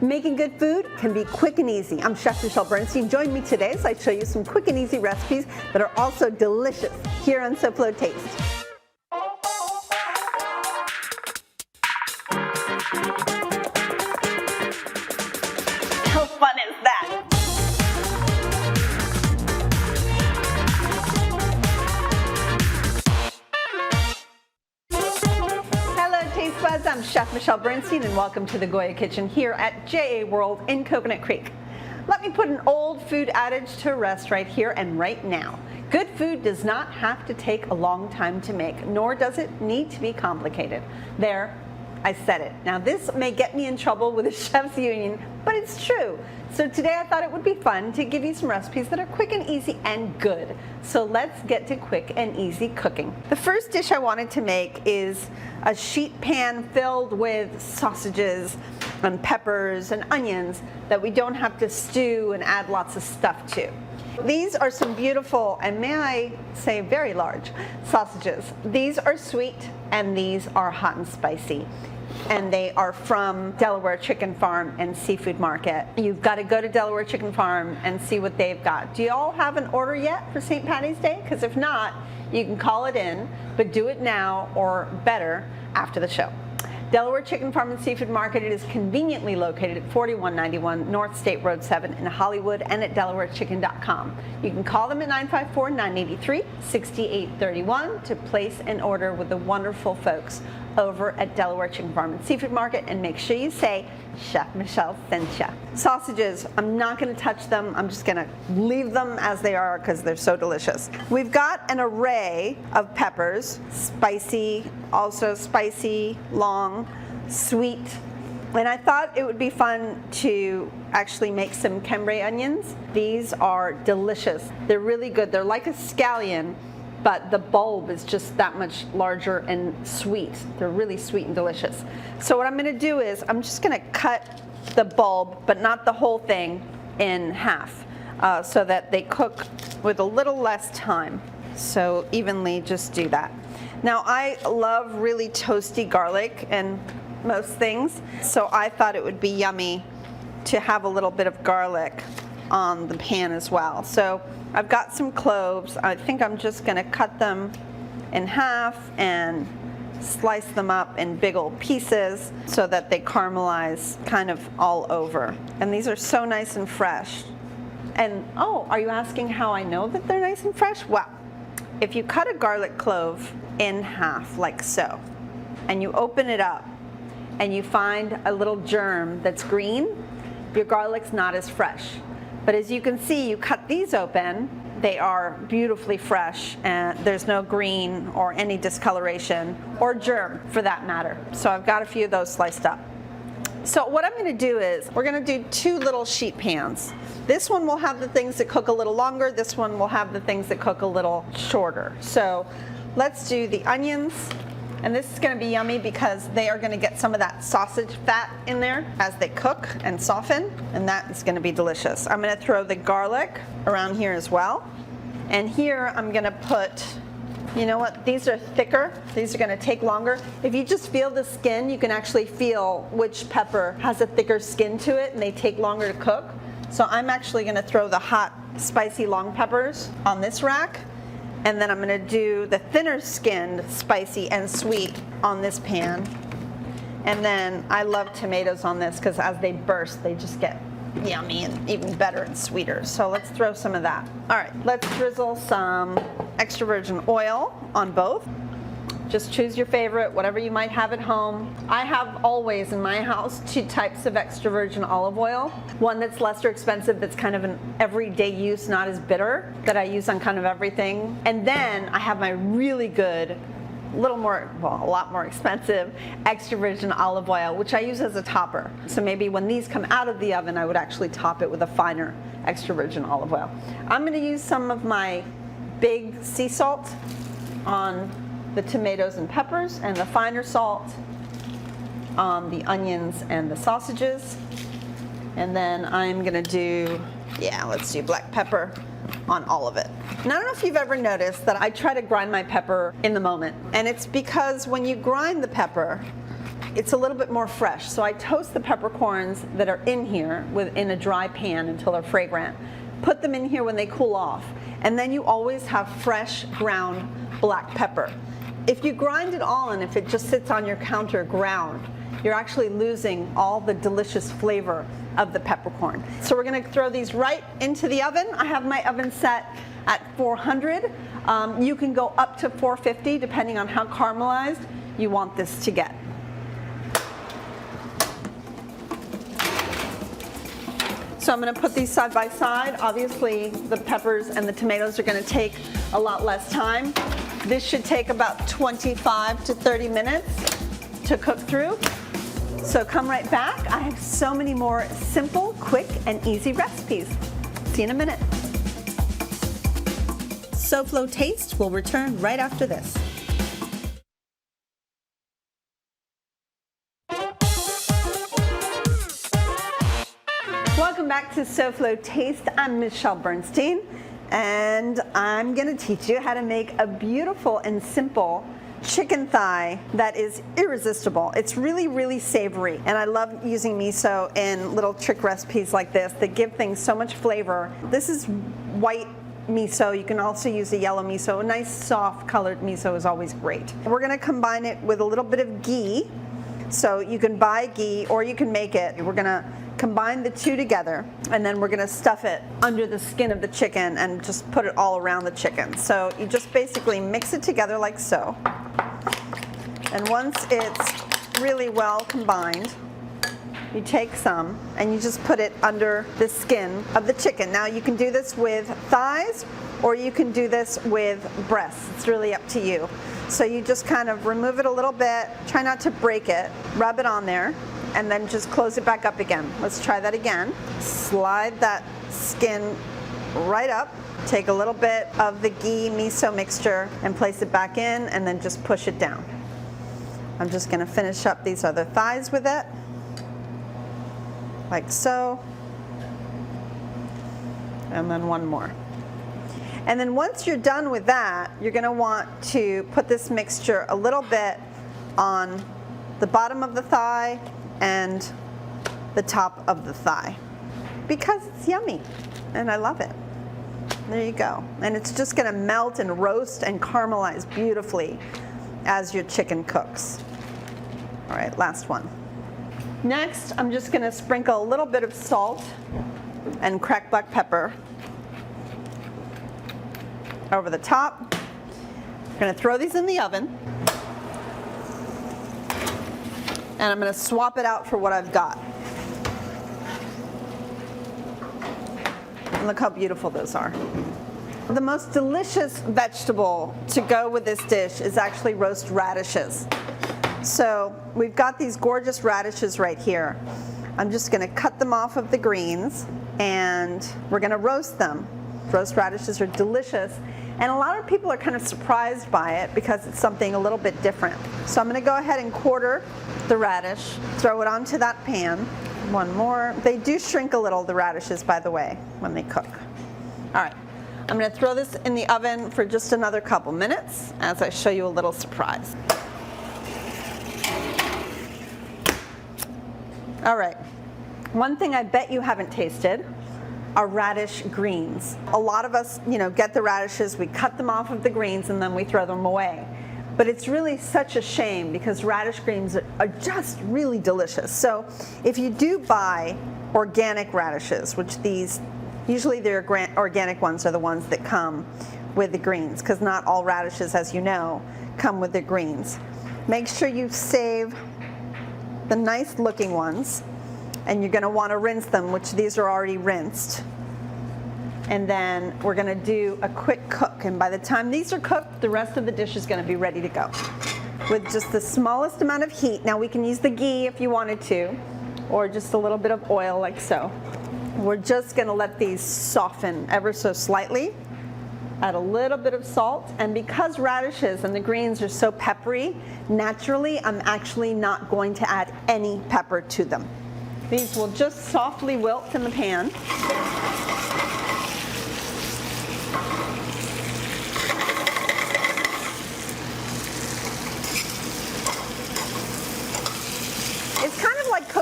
Making good food can be quick and easy. I'm Chef Michelle Bernstein. Join me today as I show you some quick and easy recipes that are also delicious here on SoFlo Taste. How fun is that? Taste Buds, I'm Chef Michelle Bernstein and welcome to the Goya Kitchen here at JA World in Coconut Creek. Let me put an old food adage to rest right here and right now. Good food does not have to take a long time to make, nor does it need to be complicated. There, I said it. Now this may get me in trouble with the chef's union, but it's true. So today I thought it would be fun to give you some recipes that are quick and easy and good. So let's get to quick and easy cooking. The first dish I wanted to make is a sheet pan filled with sausages and peppers and onions that we don't have to stew and add lots of stuff to. These are some beautiful, and may I say very large, sausages. These are sweet and these are hot and spicy. And they are from Delaware Chicken Farm and Seafood Market. You've got to go to Delaware Chicken Farm and see what they've got. Do you all have an order yet for St. Patty's Day? Because if not, you can call it in, but do it now or better after the show. Delaware Chicken Farm and Seafood Market, it is conveniently located at 4191 North State Road 7 in Hollywood and at DelawareChicken.com. You can call them at 954-983-6831 to place an order with the wonderful folks over at Delaware Chicken Farm and Seafood Market, and make sure you say Chef Michelle sent ya. Sausages, I'm not going to touch them. I'm just going to leave them as they are because they're so delicious. We've got an array of peppers, spicy, also spicy, long, sweet, and I thought it would be fun to actually make some Cambray onions. These are delicious. They're really good. They're like a scallion, but the bulb is just that much larger and sweet. They're really sweet and delicious. So what I'm gonna do is I'm just gonna cut the bulb, but not the whole thing, in half so that they cook with a little less time. So evenly just do that. Now I love really toasty garlic and most things, so I thought it would be yummy to have a little bit of garlic on the pan as well. So I've got some cloves. I think I'm just gonna cut them in half and slice them up in big old pieces so that they caramelize kind of all over. And these are so nice and fresh. And oh, are you asking how I know that they're nice and fresh? Well, if you cut a garlic clove in half like so, and you open it up and you find a little germ that's green, your garlic's not as fresh. But as you can see, you cut these open, they are beautifully fresh and there's no green or any discoloration or germ for that matter. So I've got a few of those sliced up. So what I'm gonna do is, we're gonna do two little sheet pans. This one will have the things that cook a little longer, this one will have the things that cook a little shorter. So let's do the onions. And this is going to be yummy because they are going to get some of that sausage fat in there as they cook and soften, and that is going to be delicious. I'm going to throw the garlic around here as well. And here I'm going to put, you know what, these are thicker. These are going to take longer. If you just feel the skin, you can actually feel which pepper has a thicker skin to it and they take longer to cook. So I'm actually going to throw the hot, spicy long peppers on this rack. And then I'm going to do the thinner skinned spicy and sweet on this pan. And then I love tomatoes on this because as they burst, they just get yummy and even better and sweeter. So let's throw some of that. All right, let's drizzle some extra virgin oil on both. Just choose your favorite, whatever you might have at home. I have always in my house two types of extra virgin olive oil. One that's lesser expensive, that's kind of an everyday use, not as bitter, that I use on kind of everything. And then I have my really good, a lot more expensive extra virgin olive oil, which I use as a topper. So maybe when these come out of the oven, I would actually top it with a finer extra virgin olive oil. I'm gonna use some of my big sea salt on the tomatoes and peppers, and the finer salt on the onions and the sausages. And then I'm gonna do, let's do black pepper on all of it. And I don't know if you've ever noticed that I try to grind my pepper in the moment. And it's because when you grind the pepper, it's a little bit more fresh. So I toast the peppercorns that are in here in a dry pan until they're fragrant. Put them in here when they cool off. And then you always have fresh ground black pepper. If you grind it all and if it just sits on your counter ground, you're actually losing all the delicious flavor of the peppercorn. So we're gonna throw these right into the oven. I have my oven set at 400. You can go up to 450 depending on how caramelized you want this to get. So I'm going to put these side by side. Obviously, the peppers and the tomatoes are going to take a lot less time. This should take about 25 to 30 minutes to cook through. So come right back. I have so many more simple, quick, and easy recipes. See you in a minute. SoFlo Taste will return right after this. Welcome back to SoFlo Taste. I'm Michelle Bernstein, and I'm going to teach you how to make a beautiful and simple chicken thigh that is irresistible. It's really, really savory, and I love using miso in little trick recipes like this that give things so much flavor. This is white miso. You can also use a yellow miso. A nice soft colored miso is always great. We're going to combine it with a little bit of ghee. So you can buy ghee or you can make it. We're going to combine the two together, and then we're going to stuff it under the skin of the chicken and just put it all around the chicken. So you just basically mix it together like so. And once it's really well combined, you take some and you just put it under the skin of the chicken. Now you can do this with thighs or you can do this with breasts. It's really up to you. So you just kind of remove it a little bit, try not to break it, rub it on there, and then just close it back up again. Let's try that again. Slide that skin right up. Take a little bit of the ghee miso mixture and place it back in, and then just push it down. I'm just gonna finish up these other thighs with it, like so. And then one more. And then once you're done with that, you're gonna want to put this mixture a little bit on the bottom of the thigh and the top of the thigh, because it's yummy and I love it. There you go. And it's just gonna melt and roast and caramelize beautifully as your chicken cooks. All right, last one. Next, I'm just gonna sprinkle a little bit of salt and cracked black pepper over the top. I'm gonna throw these in the oven, and I'm going to swap it out for what I've got. And look how beautiful those are. The most delicious vegetable to go with this dish is actually roast radishes. So we've got these gorgeous radishes right here. I'm just going to cut them off of the greens, and we're going to roast them. Roast radishes are delicious. And a lot of people are kind of surprised by it because it's something a little bit different. So I'm going to go ahead and quarter the radish, throw it onto that pan. One more. They do shrink a little, the radishes, by the way, when they cook. All right, I'm going to throw this in the oven for just another couple minutes as I show you a little surprise. All right, one thing I bet you haven't tasted are radish greens. A lot of us, get the radishes, we cut them off of the greens, and then we throw them away. But it's really such a shame because radish greens are just really delicious. So if you do buy organic radishes, which usually the organic ones are the ones that come with the greens, because not all radishes, as you know, come with the greens. Make sure you save the nice looking ones, and you're going to want to rinse them, which these are already rinsed. And then we're going to do a quick cook, and by the time these are cooked, the rest of the dish is going to be ready to go with just the smallest amount of heat. Now we can use the ghee if you wanted to, or just a little bit of oil like so. We're just going to let these soften ever so slightly. Add a little bit of salt, and because radishes and the greens are so peppery, naturally I'm actually not going to add any pepper to them. These will just softly wilt in the pan.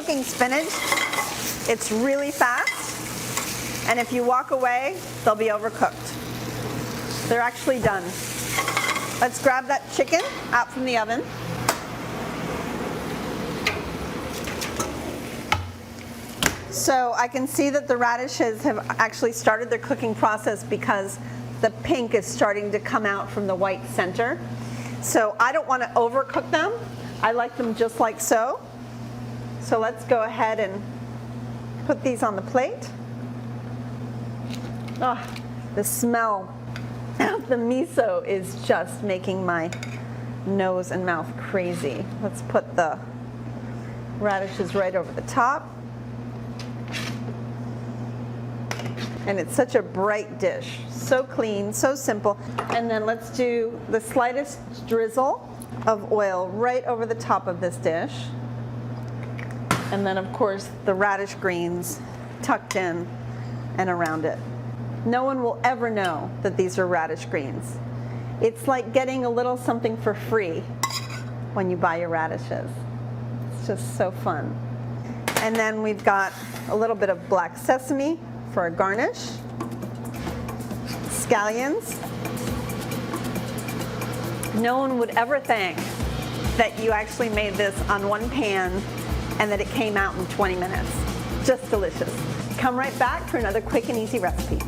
cooking spinach, it's really fast, and if you walk away, they'll be overcooked. They're actually done. Let's grab that chicken out from the oven. So I can see that the radishes have actually started their cooking process because the pink is starting to come out from the white center. So I don't want to overcook them. I like them just like so. So let's go ahead and put these on the plate. Oh, the smell of the miso is just making my nose and mouth crazy. Let's put the radishes right over the top. And it's such a bright dish. So clean, so simple. And then let's do the slightest drizzle of oil right over the top of this dish. And then of course the radish greens tucked in and around it. No one will ever know that these are radish greens. It's like getting a little something for free when you buy your radishes. It's just so fun. And then we've got a little bit of black sesame for a garnish. Scallions. No one would ever think that you actually made this on one pan and that it came out in 20 minutes. Just delicious. Come right back for another quick and easy recipe.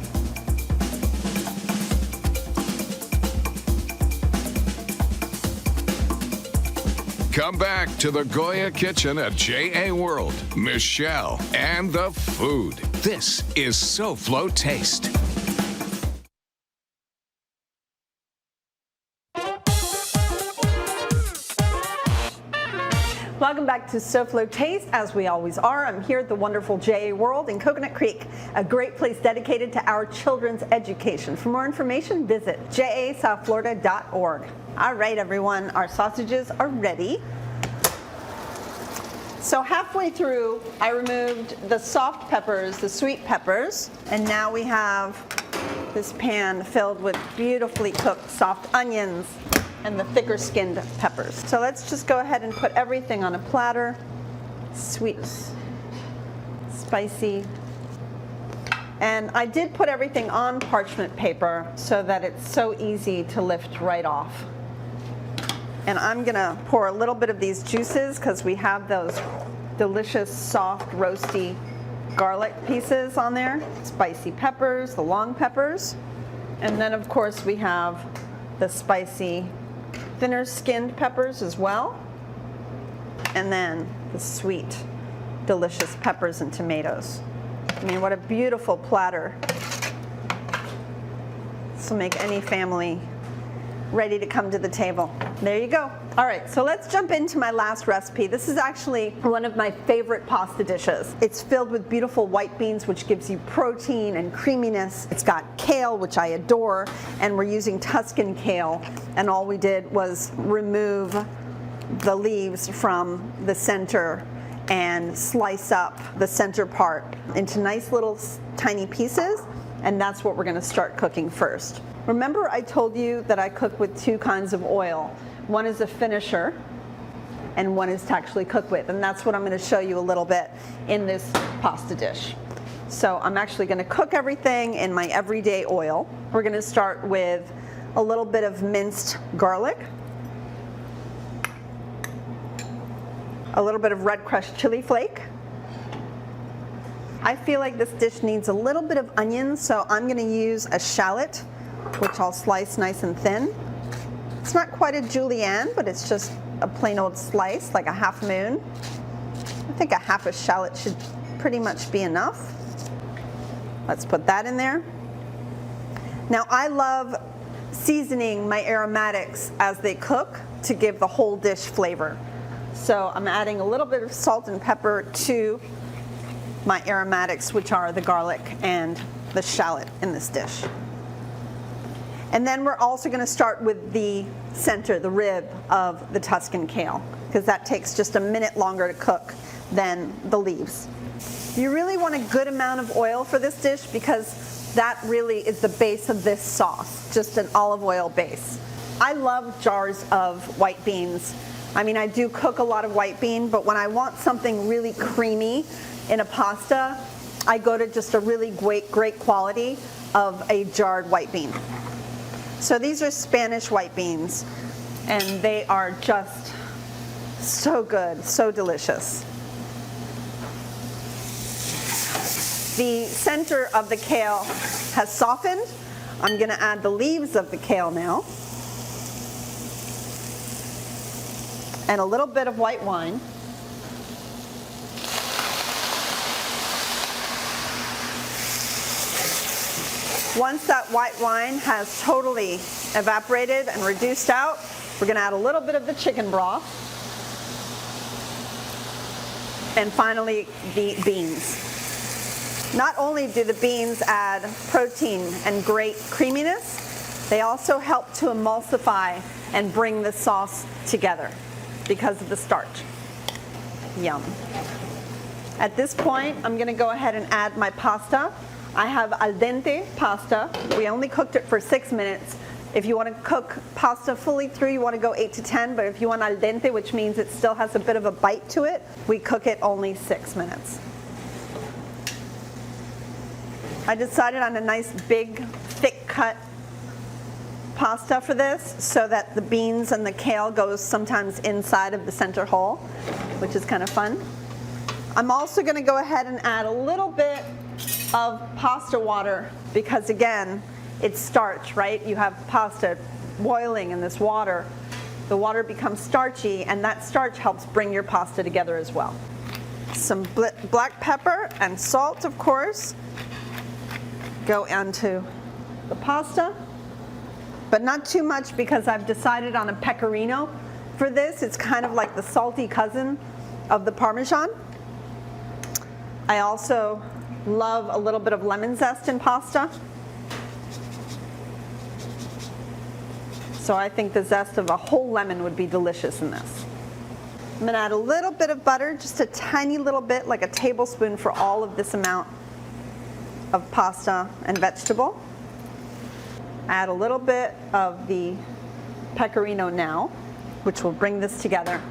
Come back to the Goya Kitchen at J.A. World, Michelle, and the food. This is SoFlo Taste. Welcome back to SoFlo Taste, as we always are. I'm here at the wonderful J.A. World in Coconut Creek, a great place dedicated to our children's education. For more information, visit jasouthflorida.org. All right, everyone, our sausages are ready. So halfway through, I removed the soft peppers, the sweet peppers, and now we have this pan filled with beautifully cooked soft onions and the thicker skinned peppers. So let's just go ahead and put everything on a platter. Sweet, spicy. And I did put everything on parchment paper so that it's so easy to lift right off. And I'm gonna pour a little bit of these juices because we have those delicious, soft, roasty garlic pieces on there. Spicy peppers, the long peppers. And then of course we have the spicy, thinner skinned peppers as well. And then the sweet, delicious peppers and tomatoes. I mean, what a beautiful platter. This will make any family ready to come to the table. There you go. All right, so let's jump into my last recipe. This is actually one of my favorite pasta dishes. It's filled with beautiful white beans, which gives you protein and creaminess. It's got kale, which I adore, and we're using Tuscan kale. And all we did was remove the leaves from the center and slice up the center part into nice little tiny pieces, and that's what we're gonna start cooking first. Remember I told you that I cook with two kinds of oil. One is a finisher and one is to actually cook with, and that's what I'm gonna show you a little bit in this pasta dish. So I'm actually gonna cook everything in my everyday oil. We're gonna start with a little bit of minced garlic, a little bit of red crushed chili flake. I feel like this dish needs a little bit of onion, so I'm gonna use a shallot, which I'll slice nice and thin. It's not quite a julienne, but it's just a plain old slice, like a half moon. I think a half a shallot should pretty much be enough. Let's put that in there. Now I love seasoning my aromatics as they cook to give the whole dish flavor. So I'm adding a little bit of salt and pepper to my aromatics, which are the garlic and the shallot in this dish. And then we're also going to start with the center, the rib of the Tuscan kale, because that takes just a minute longer to cook than the leaves. You really want a good amount of oil for this dish because that really is the base of this sauce, just an olive oil base. I love jars of white beans I mean, I do cook a lot of white bean, but when I want something really creamy in a pasta, I go to just a really great quality of a jarred white bean. So these are Spanish white beans, and they are just so good, so delicious. The center of the kale has softened. I'm going to add the leaves of the kale now. And a little bit of white wine. Once that white wine has totally evaporated and reduced out, we're going to add a little bit of the chicken broth. And finally, the beans. Not only do the beans add protein and great creaminess, they also help to emulsify and bring the sauce together because of the starch. Yum. At this point, I'm going to go ahead and add my pasta. I have al dente pasta. We only cooked it for 6 minutes. If you want to cook pasta fully through, you want to go 8 to 10, but if you want al dente, which means it still has a bit of a bite to it, we cook it only 6 minutes. I decided on a nice big thick cut pasta for this so that the beans and the kale goes sometimes inside of the center hole, which is kind of fun. I'm also going to go ahead and add a little bit of pasta water because, again, it's starch, right? You have pasta boiling in this water. The water becomes starchy, and that starch helps bring your pasta together as well. Some black pepper and salt, of course, go into the pasta, but not too much because I've decided on a pecorino for this. It's kind of like the salty cousin of the Parmesan. I also love a little bit of lemon zest in pasta. So I think the zest of a whole lemon would be delicious in this. I'm going to add a little bit of butter, just a tiny little bit, like a tablespoon for all of this amount of pasta and vegetable. Add a little bit of the pecorino now, which will bring this together.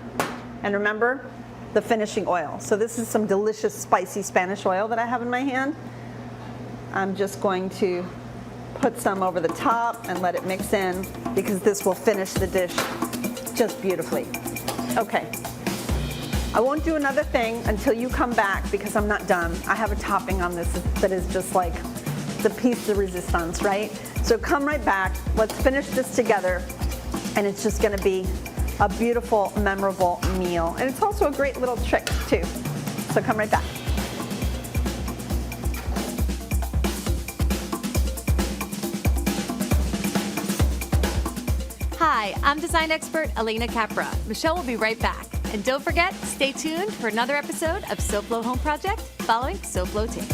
And remember, the finishing oil. So this is some delicious spicy Spanish oil that I have in my hand. I'm just going to put some over the top and let it mix in because this will finish the dish just beautifully. Okay. I won't do another thing until you come back because I'm not done. I have a topping on this that is just like the piece de resistance, right? So come right back. Let's finish this together, and it's just going to be a beautiful, memorable meal. And it's also a great little trick too. So come right back. Hi, I'm design expert Elena Capra. Michelle will be right back. And don't forget, stay tuned for another episode of SoFlo Home Project following SoFlo Taste.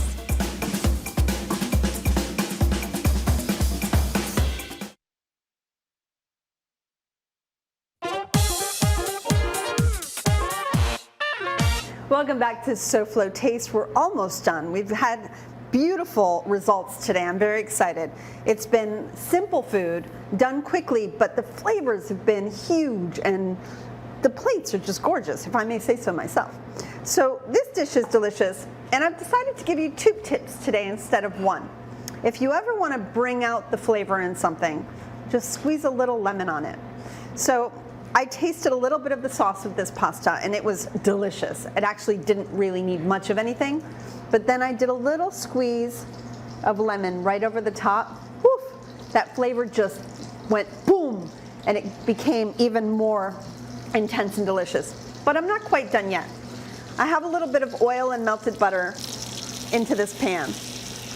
Welcome back to SoFlo Taste. We're almost done. We've had beautiful results today. I'm very excited. It's been simple food, done quickly, but the flavors have been huge and the plates are just gorgeous, if I may say so myself. So this dish is delicious, and I've decided to give you 2 tips today instead of 1. If you ever want to bring out the flavor in something, just squeeze a little lemon on it. So I tasted a little bit of the sauce of this pasta, and it was delicious. It actually didn't really need much of anything, but then I did a little squeeze of lemon right over the top. Woof! That flavor just went boom, and it became even more intense and delicious. But I'm not quite done yet. I have a little bit of oil and melted butter into this pan.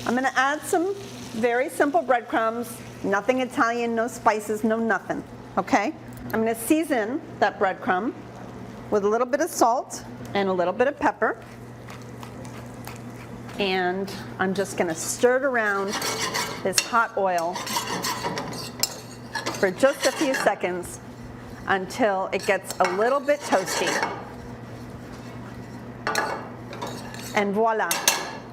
I'm going to add some very simple breadcrumbs, nothing Italian, no spices, no nothing, okay? I'm going to season that breadcrumb with a little bit of salt and a little bit of pepper. And I'm just going to stir it around this hot oil for just a few seconds until it gets a little bit toasty. And voila,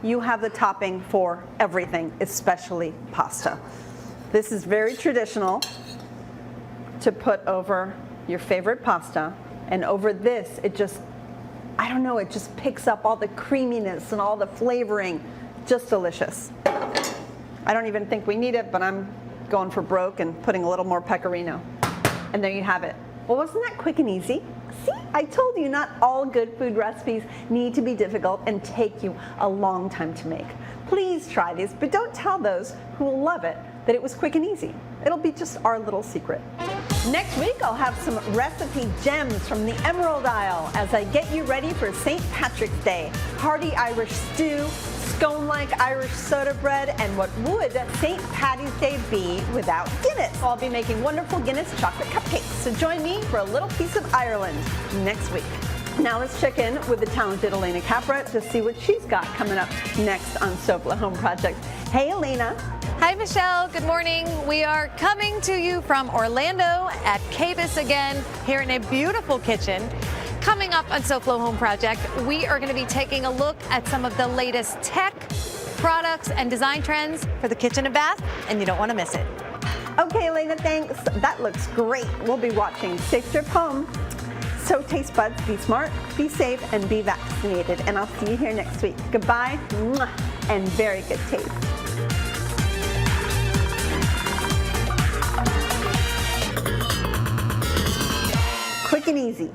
you have the topping for everything, especially pasta. This is very traditional to put over your favorite pasta And over this, it just, I don't know, it just picks up all the creaminess and all the flavoring. Just delicious. I don't even think we need it, but I'm going for broke and putting a little more pecorino. And there you have it. Well, wasn't that quick and easy? See, I told you not all good food recipes need to be difficult and take you a long time to make. Please try these, but don't tell those who will love it that it was quick and easy. It'll be just our little secret. Next week, I'll have some recipe gems from the Emerald Isle as I get you ready for St. Patrick's Day. Hearty Irish stew, scone-like Irish soda bread, and what would St. Patty's Day be without Guinness? I'll be making wonderful Guinness chocolate cupcakes, so join me for a little piece of Ireland next week. Now let's check in with the talented Elena Capra to see what she's got coming up next on SoFlo Home Project. Hey, Elena. Hi, Michelle. Good morning. We are coming to you from Orlando at Cabus again, here in a beautiful kitchen. Coming up on SoFlo Home Project, we are going to be taking a look at some of the latest tech, products, and design trends for the kitchen and bath, and you don't want to miss it. Okay, Elena, thanks. That looks great. We'll be watching Safe Trip Home. So taste buds, be smart, be safe, and be vaccinated. And I'll see you here next week. Goodbye, and very good taste. Quick and easy.